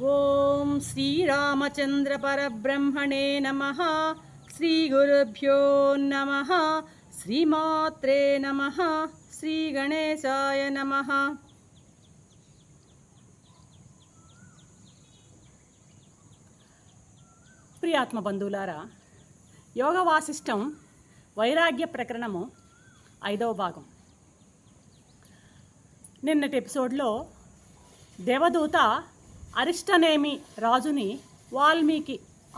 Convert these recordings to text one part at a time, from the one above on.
ఓం శ్రీరామచంద్ర పరబ్రహ్మణే నమః. శ్రీ గురుభ్యో నమః. శ్రీమాత్రే నమః. శ్రీ గణేశాయ నమః. ప్రియాత్మ బంధువులారా, యోగ వాసిష్టం వైరాగ్య ప్రకరణము 5వ భాగం. నిన్నటి ఎపిసోడ్లో దేవదూత అరిష్టనేమి రాజుని వాల్మీకి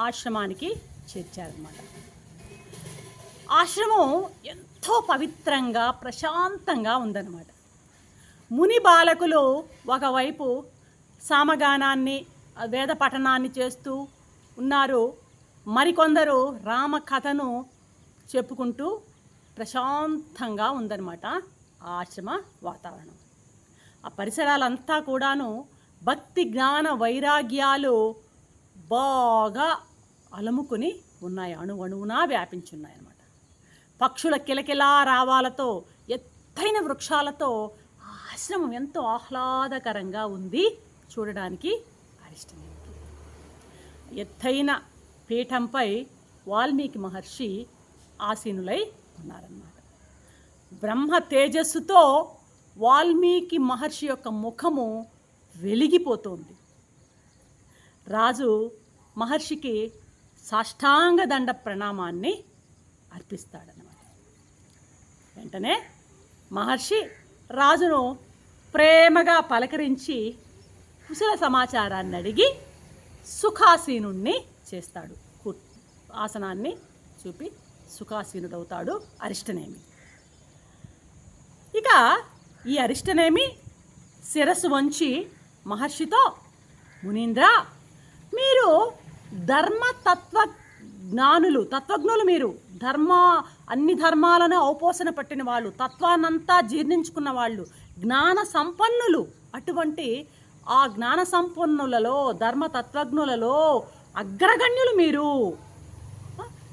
ఆశ్రమానికి చేర్చారన్నమాట. ఆశ్రమం ఎంతో పవిత్రంగా ప్రశాంతంగా ఉందన్నమాట. ముని బాలకులు ఒకవైపు సామగానాన్ని వేద పఠనాన్ని చేస్తూ ఉన్నారు. మరికొందరు రామ కథను చెప్పుకుంటూ ప్రశాంతంగా ఉందన్నమాట ఆ ఆశ్రమ వాతావరణం. ఆ పరిసరాలంతా కూడాను భక్తి జ్ఞాన వైరాగ్యాలు బాగా అలముకుని ఉన్నాయి, అణువణువునా వ్యాపించున్నాయి అన్నమాట. పక్షుల కిలకిలా రావాలతో, ఎత్తైన వృక్షాలతో ఆ ఆశ్రమం ఎంతో ఆహ్లాదకరంగా ఉంది చూడడానికి. అరిష్టనేమికి ఎత్తైన పీఠంపై వాల్మీకి మహర్షి ఆసీనులై ఉన్నారన్నమాట. బ్రహ్మ తేజస్సుతో వాల్మీకి మహర్షి యొక్క ముఖము వెలిగిపోతోంది. రాజు మహర్షికి సాష్టాంగ దండ ప్రణామాన్ని అర్పిస్తాడన్నమాట. వెంటనే మహర్షి రాజును ప్రేమగా పలకరించి కుశల సమాచారాన్ని అడిగి సుఖాసీనుణ్ణి చేస్తాడు. ఆసనాన్ని చూపి సుఖాసీనుడవుతాడు అరిష్టనేమి. ఇక ఈ అరిష్టనేమి శిరస్సు వంచి మహర్షితో, మునీంద్ర, మీరు తత్వజ్ఞులు, మీరు అన్ని ధర్మాలను ఔపోసన పట్టిన వాళ్ళు, తత్వాన్నంతా జీర్ణించుకున్న వాళ్ళు, జ్ఞాన సంపన్నులు. అటువంటి ఆ జ్ఞాన సంపన్నులలో, ధర్మతత్వజ్ఞులలో అగ్రగణ్యులు మీరు.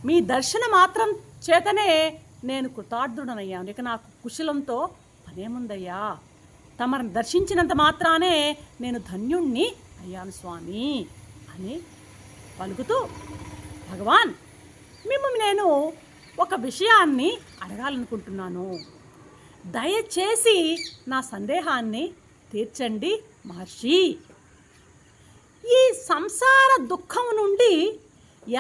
మీ దర్శన మాత్రం చేతనే నేను కృతార్థుడనయ్యాను. ఇక నాకు కుశలంతో పనేముందయ్యా. తమను దర్శించినంత మాత్రానే నేను ధన్యుణ్ణి అయ్యాను స్వామి అని పలుకుతూ, భగవాన్, మిమ్మల్ని నేను ఒక విషయాన్ని అడగాలనుకుంటున్నాను. దయచేసి నా సందేహాన్ని తీర్చండి మహర్షి. ఈ సంసార దుఃఖం నుండి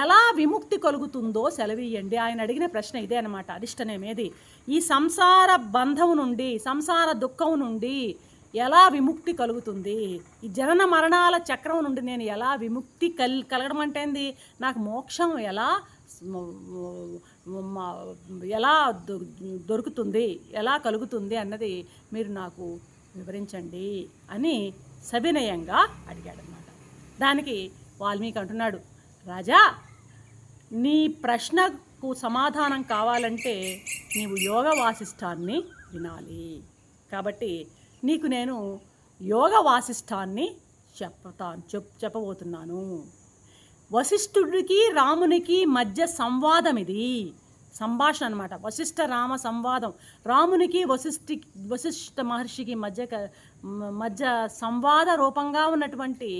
ఎలా విముక్తి కలుగుతుందో సెలవీయండి. ఆయన అడిగిన ప్రశ్న ఇదే అనమాట. అరిష్టనేమేది ఈ సంసార బంధం నుండి, సంసార దుఃఖం నుండి ఎలా విముక్తి కలుగుతుంది? ఈ జనన మరణాల చక్రం నుండి నేను ఎలా విముక్తి కలగడం అంటే ఏంది? నాకు మోక్షం ఎలా దొరుకుతుంది, ఎలా కలుగుతుంది అన్నది మీరు నాకు వివరించండి అని సవినయంగా అడిగాడనమాట. దానికి వాల్మీకి అంటున్నాడు, రాజా, నీ ప్రశ్నకు సమాధానం కావాలంటే నీవు యోగ వాసిష్టాన్ని వినాలి. కాబట్టి నీకు నేను యోగ వాసిష్టాన్ని చెప్పబోతున్నాను. వశిష్ఠుడికి రామునికి మధ్య సంవాదం ఇది, సంభాషణ అనమాట. వశిష్ఠ రామ సంవాదం, రామునికి వశిష్ఠ మహర్షికి మధ్య సంవాద రూపంగా ఉన్నటువంటి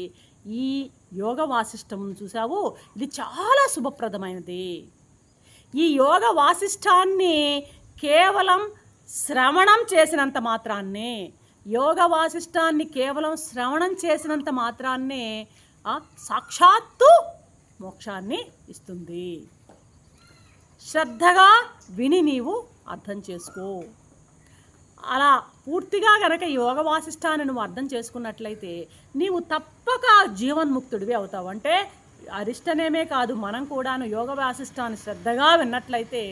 ఈ యోగ వాసిష్టం చూసావు, ఇది చాలా శుభప్రదమైనది. ఈ యోగ వాసిష్టాన్ని కేవలం శ్రవణం చేసినంత మాత్రాన్నే, సాక్షాత్తు మోక్షాన్ని ఇస్తుంది. శ్రద్ధగా విని నీవు అర్థం చేసుకో. అలా పూర్తిగా గనక యోగ వాసిష్టాన్ని నువ్వు అర్థం చేసుకున్నట్లయితే నీవు తప్పక జీవన్ముక్తుడివి అవుతావు. అంటే అరిష్టనేమే కాదు, మనం కూడాను యోగ వాసిష్టాన్ని శ్రద్ధగా విన్నట్లయితే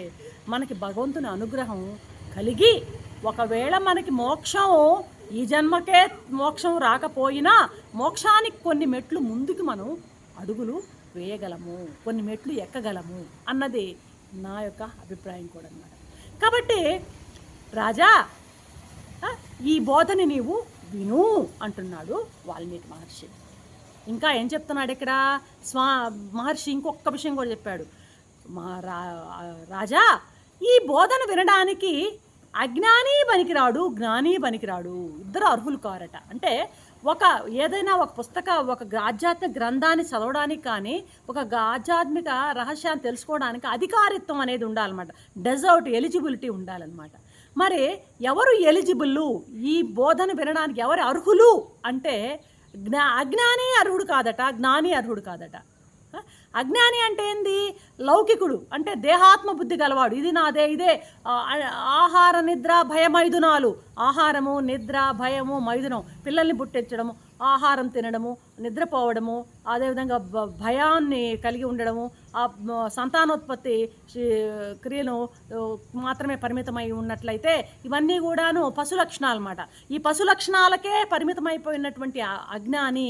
మనకి భగవంతుని అనుగ్రహం కలిగి, ఒకవేళ మనకి మోక్షం ఈ జన్మకే మోక్షం రాకపోయినా మోక్షానికి కొన్ని మెట్లు ముందుకు మనం అడుగులు వేయగలము, కొన్ని మెట్లు ఎక్కగలము అన్నది నా యొక్క అభిప్రాయం కూడా అన్నమాట. కాబట్టి రాజా, ఈ బోధని నీవు విను అంటున్నాడు వాల్మీకి మహర్షి. ఇంకా ఏం చెప్తున్నాడు ఇక్కడ మహర్షి? ఇంకొక విషయం కూడా చెప్పాడు. రాజా, ఈ బోధన వినడానికి అజ్ఞాని పనికిరాడు, జ్ఞాని పనికిరాడు, ఇద్దరు అర్హులు కారట. అంటే ఏదైనా ఒక ఆధ్యాత్మిక గ్రంథాన్ని చదవడానికి కానీ ఒక ఆధ్యాత్మిక రహస్యాన్ని తెలుసుకోవడానికి అధికారిత్వం అనేది ఉండాలన్నమాట. ఎలిజిబిలిటీ ఉండాలన్నమాట. మరి ఎవరు ఎలిజిబుల్, ఈ బోధన వినడానికి ఎవరు అర్హులు అంటే అజ్ఞాని అర్హుడు కాదట, జ్ఞాని అర్హుడు కాదట. అజ్ఞాని అంటే ఏంది? లౌకికుడు, అంటే దేహాత్మ బుద్ధి గలవాడు. ఇదే ఆహార నిద్ర భయమైదునాలు, ఆహారము నిద్ర భయము మైదునం, పిల్లల్ని పుట్టించడము, ఆహారం తినడము, నిద్రపోవడము, అదేవిధంగా భయాన్ని కలిగి ఉండడము, ఆ సంతానోత్పత్తి క్రియను మాత్రమే పరిమితమై ఉన్నట్లయితే ఇవన్నీ కూడాను పశు లక్షణాలు అన్నమాట. ఈ పశు లక్షణాలకే పరిమితమైపోయినటువంటి అజ్ఞాని,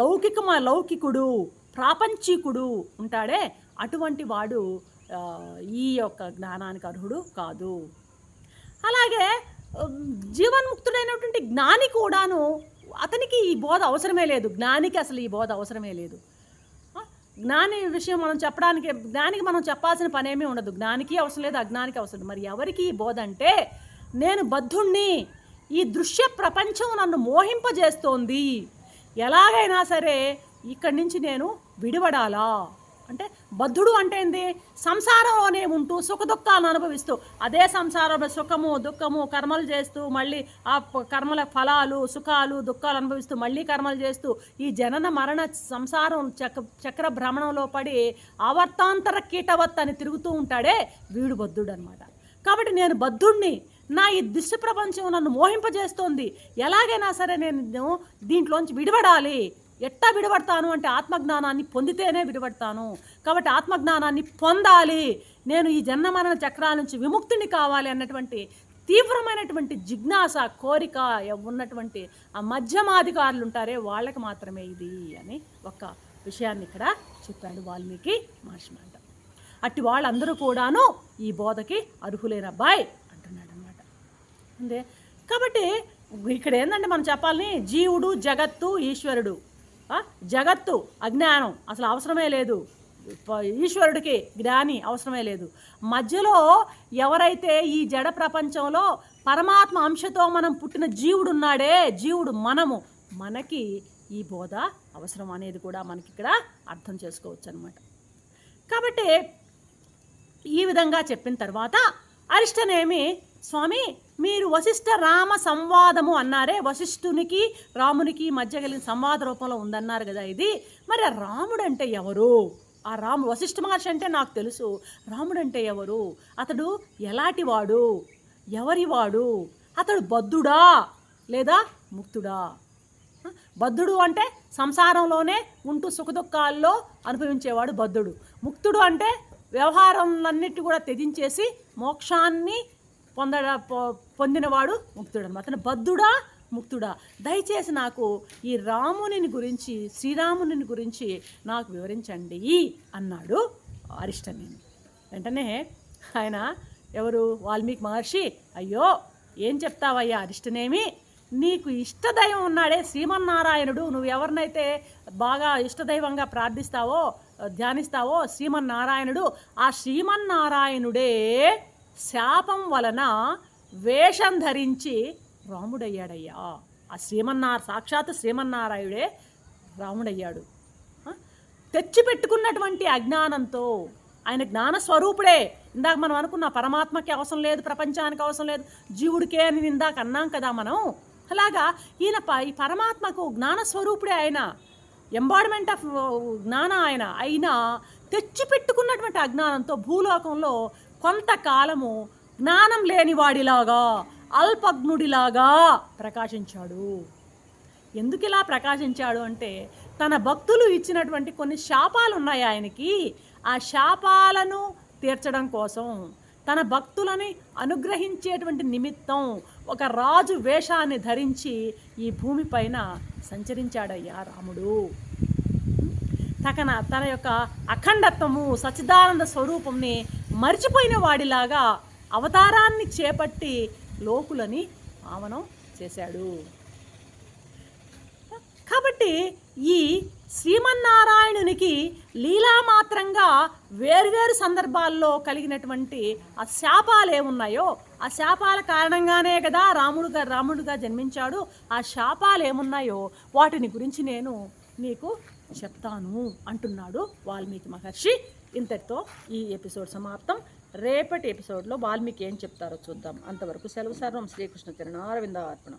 లౌకికుడు, ప్రాపంచికుడు ఉంటాడే, అటువంటి వాడు ఈ యొక్క జ్ఞానానికి అర్హుడు కాదు. అలాగే జీవన్ముక్తుడైనటువంటి జ్ఞాని కూడాను, అతనికి ఈ బోధ అవసరమే లేదు. జ్ఞానికి అసలు ఈ బోధ అవసరమే లేదు. జ్ఞాని విషయం జ్ఞానికి మనం చెప్పాల్సిన పనేమీ ఉండదు. జ్ఞానికి అవసరం లేదు, అజ్ఞానికి అవసరం. మరి ఎవరికి ఈ బోధ అంటే, నేను బద్ధుణ్ణి, ఈ దృశ్య ప్రపంచం నన్ను మోహింపజేస్తోంది, ఎలాగైనా సరే ఇక్కడి నుంచి నేను విడిపడాలా. అంటే బద్ధుడు అంటే ఏంది? సంసారంలోనే ఉంటూ సుఖ దుఃఖాలను అనుభవిస్తూ, అదే సంసారంలో సుఖము దుఃఖము కర్మలు చేస్తూ, మళ్ళీ ఆ కర్మల ఫలాలు సుఖాలు దుఃఖాలు అనుభవిస్తూ మళ్ళీ కర్మలు చేస్తూ ఈ జనన మరణ సంసారం చక్ర భ్రమణంలో పడి ఆవర్తాంతర కీటవత్ అని తిరుగుతూ ఉంటాడే, వీడు బద్ధుడు అనమాట. కాబట్టి నేను బద్ధుణ్ణి, నా ఈ దృశ్య ప్రపంచం నన్ను మోహింపజేస్తోంది, ఎలాగైనా సరే నేను దీంట్లోంచి విడిపడాలి. ఎట్టా విడబడతాను అంటే ఆత్మజ్ఞానాన్ని పొందితేనే విడబడతాను. కాబట్టి ఆత్మజ్ఞానాన్ని పొందాలి, నేను ఈ జన్మ మరణ చక్రాల నుంచి విముక్తిని కావాలి అన్నటువంటి తీవ్రమైనటువంటి జిజ్ఞాస, కోరిక ఉన్నటువంటి ఆ మధ్యమాధికారులు ఉంటారే, వాళ్ళకి మాత్రమే ఇది అని ఒక విషయాన్ని ఇక్కడ చెప్పాడు వాల్మీకి మహర్షి మాట. అట్టి వాళ్ళందరూ కూడాను ఈ బోధకి అర్హులేనబ్బాయ్ అంటున్నాడు అన్నమాట. అంతే. కాబట్టి ఇక్కడ ఏంటంటే మనం చెప్పాలని, జీవుడు జగత్తు ఈశ్వరుడు. జగత్తు అజ్ఞానం అసలు అవసరమే లేదు, ఈశ్వరుడికి జ్ఞాని అవసరమే లేదు. మధ్యలో ఎవరైతే ఈ జడ ప్రపంచంలో పరమాత్మ అంశతో మనం పుట్టిన జీవుడు ఉన్నాడే, జీవుడు మనకి ఈ బోధ అవసరం అనేది కూడా మనకి ఇక్కడ అర్థం చేసుకోవచ్చు అన్నమాట. కాబట్టి ఈ విధంగా చెప్పిన తర్వాత అరిష్టనేమి, స్వామి మీరు వశిష్ఠ రామ సంవాదము అన్నారే, వశిష్ఠునికి రామునికి మధ్య కలిగిన సంవాద రూపంలో ఉందన్నారు కదా ఇది. మరి ఆ రాముడు అంటే ఎవరు? ఆ వశిష్ఠ మహర్షి అంటే నాకు తెలుసు, రాముడు అంటే ఎవరు? అతడు ఎలాంటివాడు, ఎవరివాడు? అతడు బద్ధుడా లేదా ముక్తుడా? బద్ధుడు అంటే సంసారంలోనే ఉంటూ సుఖదుఖాల్లో అనుభవించేవాడు బద్ధుడు. ముక్తుడు అంటే వ్యవహారాలన్నిటి కూడా త్యజించేసి మోక్షాన్ని పొందినవాడు ముక్తుడు అనమాట. అతను బద్ధుడా ముక్తుడా? దయచేసి నాకు ఈ రాముని గురించి, శ్రీరాముని గురించి నాకు వివరించండి అన్నాడు అరిష్టనేమి. వెంటనే ఆయన ఎవరు? వాల్మీకి మహర్షి, అయ్యో ఏం చెప్తావయ్యా అరిష్టనేమి, నీకు ఇష్టదైవం ఉన్నాడే శ్రీమన్నారాయణుడు, నువ్వు ఎవరినైతే బాగా ఇష్టదైవంగా ప్రార్థిస్తావో ధ్యానిస్తావో శ్రీమన్నారాయణుడు, ఆ శ్రీమన్నారాయణుడే శాపం వలన వేషం ధరించి రాముడయ్యాడయ్యా. ఆ సాక్షాత్ శ్రీమన్నారాయుడే రాముడయ్యాడు. తెచ్చిపెట్టుకున్నటువంటి అజ్ఞానంతో, ఆయన జ్ఞానస్వరూపుడే. ఇందాక మనం అనుకున్న పరమాత్మకి అవసరం లేదు, ప్రపంచానికి అవసరం లేదు, జీవుడికే అని ఇందాక అన్నాం కదా మనం. అలాగా ఈయన ఈ పరమాత్మకు జ్ఞానస్వరూపుడే, ఆయన ఎంబాడిమెంట్ ఆఫ్ జ్ఞాన అయినా తెచ్చిపెట్టుకున్నటువంటి అజ్ఞానంతో భూలోకంలో కొంతకాలము జ్ఞానం లేనివాడిలాగా అల్పజ్ఞుడిలాగా ప్రకాశించాడు. ఎందుకు ఇలా ప్రకాశించాడు అంటే, తన భక్తులు ఇచ్చినటువంటి కొన్ని శాపాలు ఉన్నాయి ఆయనకి. ఆ శాపాలను తీర్చడం కోసం, తన భక్తులని అనుగ్రహించేటువంటి నిమిత్తం ఒక రాజు వేషాన్ని ధరించి ఈ భూమిపైన సంచరించాడయ్యా రాముడు. తన యొక్క అఖండత్వము సచ్చిదానంద స్వరూపంని మర్చిపోయిన వాడిలాగా అవతారాన్ని చేపట్టి లోకులని పావనం చేశాడు. కాబట్టి అటువంటి ఈ శ్రీమన్నారాయణునికి లీలామాత్రంగా వేర్వేరు సందర్భాల్లో కలిగినటువంటి ఆ శాపాలు ఏమున్నాయో, ఆ శాపాల కారణంగానే కదా రాముడుగా జన్మించాడు. ఆ శాపాలు ఏమున్నాయో వాటిని గురించి నేను నీకు చెప్తాను అంటున్నాడు వాల్మీకి మహర్షి. ఇంతటితో ఈ ఎపిసోడ్ సమాప్తం. రేపటి ఎపిసోడ్లో వాల్మీకి ఏం చెప్తారో చూద్దాం. అంతవరకు సెలవు. సర్వం శ్రీకృష్ణ చరణారవింద అర్పణం.